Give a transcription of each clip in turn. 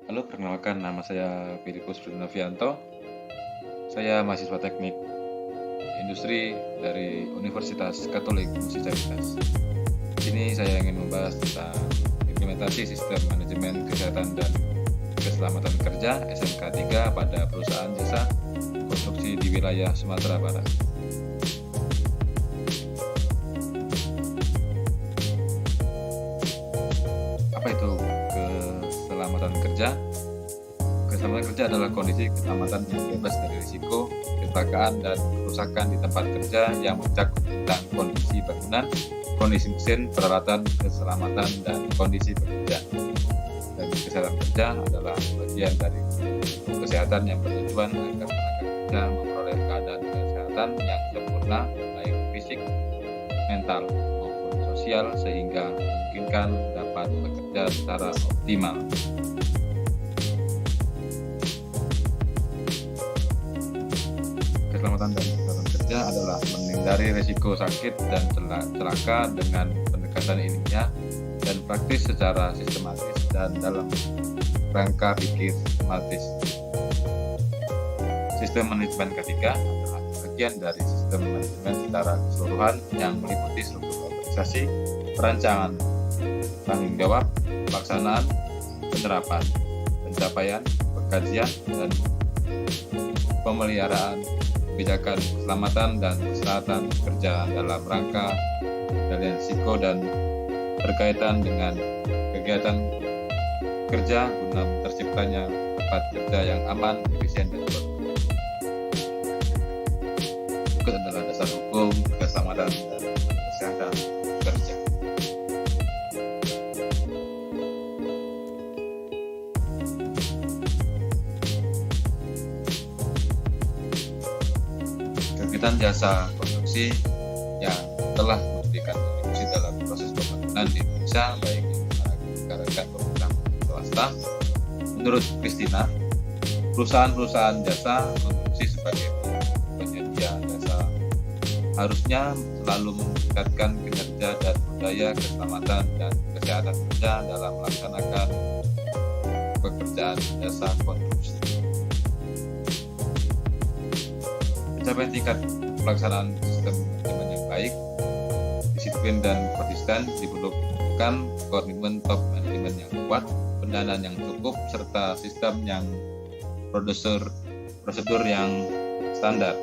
Halo, perkenalkan nama saya Filipus Novianto. Saya mahasiswa teknik industri dari Universitas Katolik Musi Caritas. Di sini saya ingin membahas tentang implementasi sistem manajemen kesehatan dan keselamatan kerja SMK 3 pada perusahaan jasa konstruksi di wilayah Sumatera Barat. Apa itu keselamatan kerja? Keselamatan kerja adalah kondisi keselamatan yang bebas dari risiko, kecelakaan, dan kerusakan di tempat kerja yang mencakup tentang kondisi bangunan, kondisi mesin, peralatan, keselamatan, dan kondisi pekerja. Dan kesehatan kerja adalah bagian dari kesehatan yang bertujuan agar tenaga kerja memperoleh keadaan kesehatan yang sempurna, baik fisik, mental, maupun sosial, sehingga memungkinkan dapat bekerja secara optimal. Keselamatan dan kesehatan kerja adalah menghindari risiko sakit dan celaka dengan pendekatan ilmiah dan praktis secara sistematis dan dalam rangka pikir sistematis. Sistem manajemen ketiga adalah bagian dari sistem manajemen secara keseluruhan yang meliputi struktur organisasi, perancangan, tanggung jawab, pelaksanaan, penerapan, pencapaian, pengkajian, dan pemeliharaan kebijakan keselamatan dan kesehatan kerja dalam rangka pengendalian risiko dan berkaitan dengan kegiatan kerja guna terciptanya tempat kerja yang aman, efisien, dan produktif. Berikut adalah dasar hukum keselamatan dan kesehatan kerja. Kegiatan jasa konstruksi yang telah memberikan kontribusi dalam proses pembangunan di Indonesia, baik yang diselenggarakan pemerintah swasta. Menurut Christina, perusahaan-perusahaan jasa konstruksi sebagai penyedia jasa harusnya selalu meningkatkan kinerja dan budaya keselamatan dan kesehatan kerja dalam melaksanakan pekerjaan jasa konstruksi. Pencapaian tingkat pelaksanaan sistem manajemen yang baik, disiplin dan konsisten diperlukan komitmen top manajemen yang kuat, pendanaan yang cukup, serta sistem yang prosedur yang standar.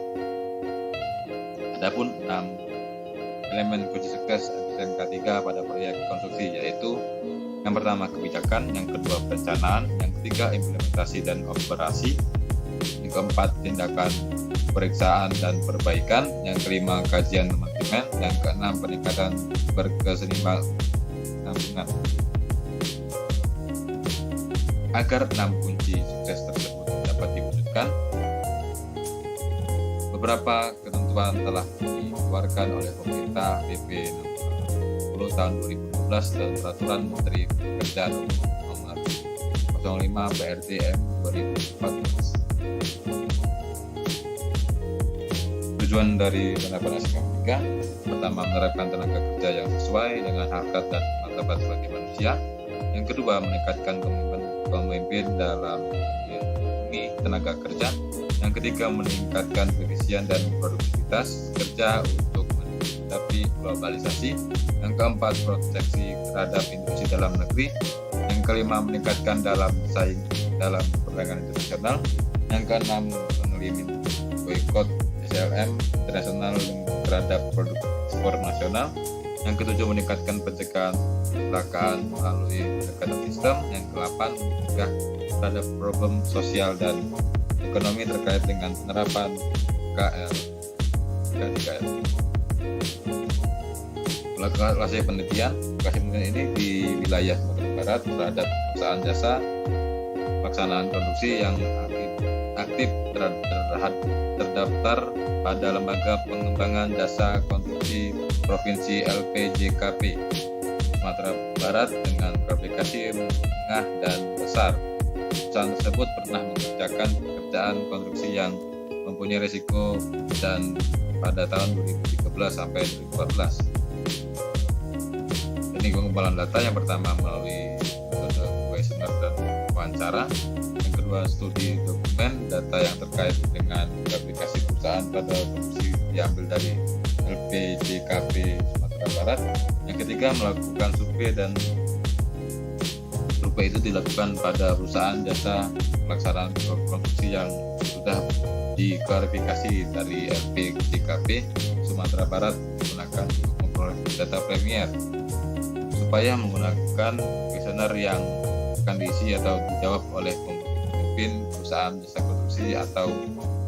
Adapun 6 elemen kunci sukses SMK 3 pada proyek konstruksi, yaitu yang pertama kebijakan, yang kedua perencanaan, yang ketiga implementasi dan operasi, yang keempat tindakan pemeriksaan dan perbaikan, yang kelima kajian manajemen, yang keenam peningkatan berkesinambungan. Agar 6 kunci sukses tersebut dapat diwujudkan, beberapa ketentuan telah dikeluarkan oleh pemerintah PP nomor 10 tahun 2012 dan peraturan Menteri Pekerjaan nomor 05 PRDM 2014. Tujuan dari penerapan SMK 3, pertama menerapkan tenaga kerja yang sesuai dengan harkat dan martabat sebagai manusia. Yang kedua, meningkatkan komitmen pemimpin dalam melindungi tenaga kerja. Yang ketiga, meningkatkan efisien dan produktivitas kerja untuk menghadapi globalisasi. Yang keempat, proteksi terhadap industri dalam negeri. Yang kelima, meningkatkan dalam saing dalam perdagangan internasional. Yang keenam, mengeliminasi boikot SLM internasional terhadap produk ekspor nasional. Yang ketujuh, meningkatkan pencegahan kecelakaan melalui pendekatan sistem. Yang kedelapan, mencegah terhadap problem sosial dan ekonomi terkait dengan penerapan KDKL. Lokasi penelitian ini di wilayah Sumatera Barat terhadap perusahaan jasa pelaksanaan produksi yang aktif terdaftar pada Lembaga Pengembangan Jasa Konstruksi Provinsi LPJKP Sumatera Barat dengan aplikasi menengah dan besar. Perusahaan tersebut pernah mengerjakan pekerjaan konstruksi yang mempunyai risiko dan pada tahun 2013 sampai 2014. Ini pengumpulan data yang pertama melalui metode questionnaire dan wawancara. Yang kedua, studi dokumen data yang terkait dengan aplikasi perusahaan pada produksi diambil dari LPJKP Sumatera Barat. Yang ketiga, melakukan survei, dan survei itu dilakukan pada perusahaan jasa pelaksanaan konstruksi yang sudah diklarifikasi dari LPJKP Sumatera Barat menggunakan memperoleh data Premier, supaya menggunakan kuesioner yang akan diisi atau dijawab oleh pemimpin perusahaan jasa konstruksi atau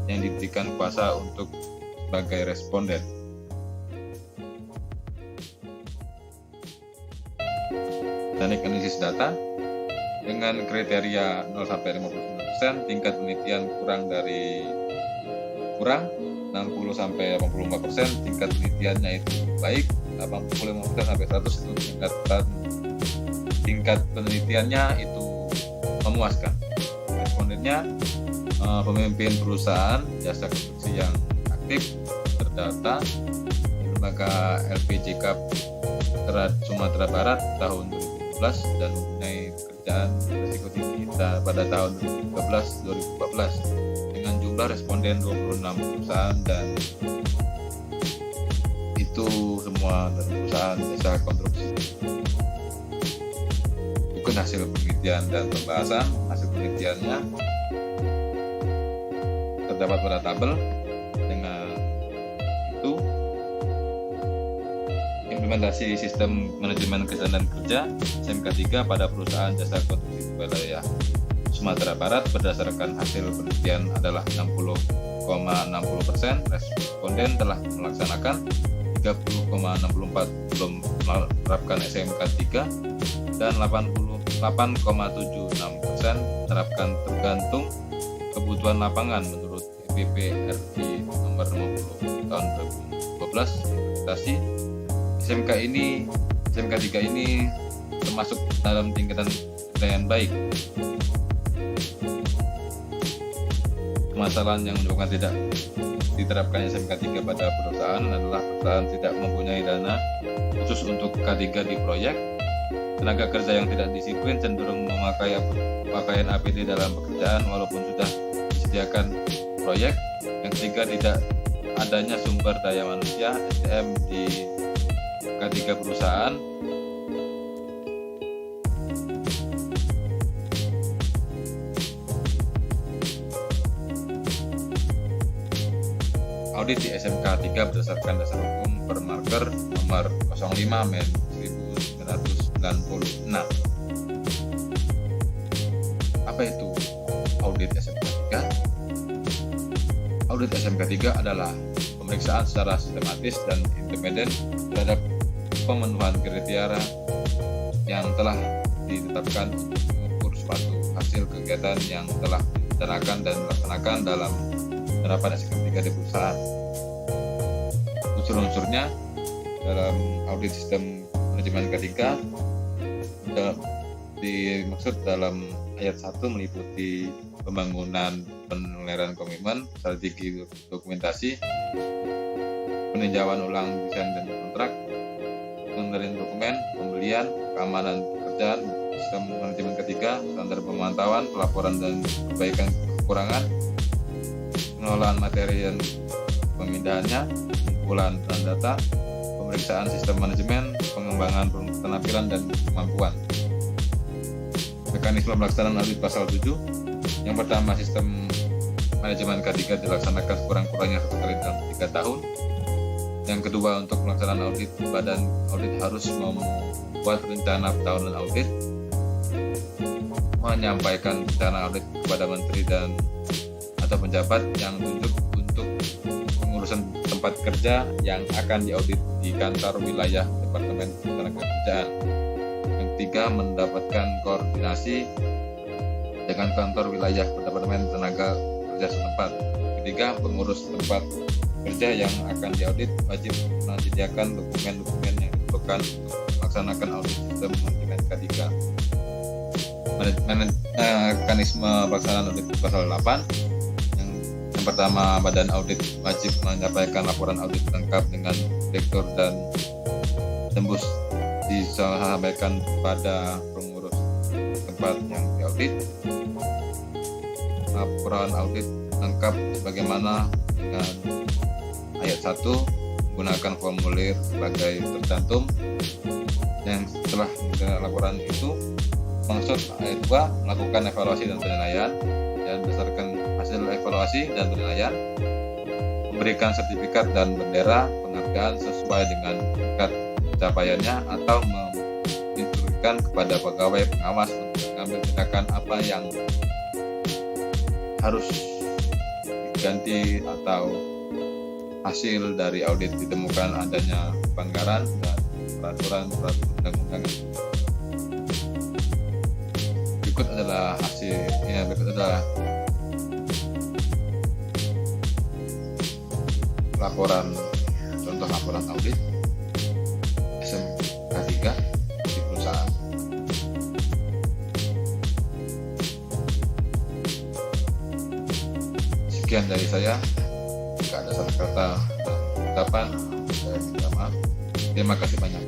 yang diberikan kuasa untuk sebagai responden. Teknik analisis data dengan kriteria 0 sampai 59%, tingkat penelitian kurang 60 sampai 84%, tingkat penelitiannya itu baik 85% sampai 100 itu tingkat penelitiannya itu memuaskan. Respondennya pemimpin perusahaan jasa konstruksi yang aktif, terdata di lembaga LPJK Sumatera Barat tahun 2012 dan mempunyai pekerjaan risiko tinggi pada tahun 2013-2014 dengan jumlah responden 26 perusahaan, dan itu semua dari perusahaan jasa konstruksi. Berikut hasil penelitian dan pembahasan. Hasil penelitiannya terdapat pada tabel. Dengan itu, implementasi sistem manajemen kesehatan kerja SMK 3 pada perusahaan jasa konstruksi wilayah Sumatera Barat berdasarkan hasil penelitian adalah 60,60%, responden telah melaksanakan, 30,64% belum menerapkan SMK 3, dan 88,76% menerapkan tergantung kebutuhan lapangan menurut EPP RI nomor 50 tahun 2012. Implementasi SMK 3 ini termasuk dalam tingkatan penilaian baik. Permasalahan yang menyebabkan tidak diterapkan SMK 3 pada perusahaan adalah perusahaan tidak mempunyai dana khusus untuk K3 di proyek, tenaga kerja yang tidak disiplin cenderung memakai pakaian APD dalam pekerjaan walaupun sudah disediakan proyek. Yang ketiga, tidak adanya sumber daya manusia SDM di K3 perusahaan. Audit di SMK 3 berdasarkan dasar hukum Permarker nomor 05 Men 1996. Apa itu audit SMK 3? Audit SMK 3 adalah pemeriksaan secara sistematis dan independen terhadap pemenuhan kriteria yang telah ditetapkan untuk mengukur suatu hasil kegiatan yang telah direncanakan dan dilaksanakan dalam penerapan SMK 3 di perusahaan. Unsur-unsurnya dalam audit sistem manajemen K3 dimaksud dalam ayat 1 meliputi pembangunan penilaian komitmen, strategi dokumentasi, peninjauan ulang desain dan kontrak, pengendalian dokumen, pembelian, keamanan pekerjaan, sistem manajemen K3, standar pemantauan, pelaporan dan perbaikan kekurangan, pengelolaan materi dan pemindahannya, pengumpulan dan data, pemeriksaan sistem manajemen, pengembangan keterampilan dan kemampuan. Mekanisme pelaksanaan audit pasal 7. Yang pertama, sistem manajemen K3 dilaksanakan sekurang-kurangnya 1 kali dalam 3 tahun. Yang kedua, untuk pelaksanaan audit, badan audit harus membuat rencana tahunan audit, menyampaikan rencana audit kepada menteri dan atau pejabat yang tunjuk untuk pengurusan tempat kerja yang akan diaudit di kantor wilayah Departemen Ketenagakerjaan. Yang ketiga, mendapatkan koordinasi dengan kantor wilayah Departemen Tenaga Kerja setempat. Ketiga, pengurus tempat kerja yang akan diaudit wajib menyediakan dokumen-dokumen yang diperlukan untuk melaksanakan audit sistem manajemen K3. Mekanisme pelaksanaan audit pasal 8. Yang pertama, badan audit wajib menyampaikan laporan audit lengkap dengan direktur dan tembus disampaikan pada pengurus tempat yang diaudit. laporan audit lengkap sebagaimana dengan ayat 1 menggunakan formulir sebagai tercantum. Yang setelah laporan itu maksud ayat 2 melakukan evaluasi dan penilaian, dan berdasarkan hasil evaluasi dan penilaian memberikan sertifikat dan bendera penghargaan sesuai dengan tingkat pencapaiannya atau menginstruksikan kepada pegawai pengawas untuk mengambil tindakan apa yang harus diganti atau hasil dari audit ditemukan adanya pelanggaran dan peraturan undang-undang. Berikut adalah contoh laporan audit SMK 3 di perusahaan. Sekian dari saya. Jika ada salah kata dan ucapan, saya minta maaf. Terima kasih banyak.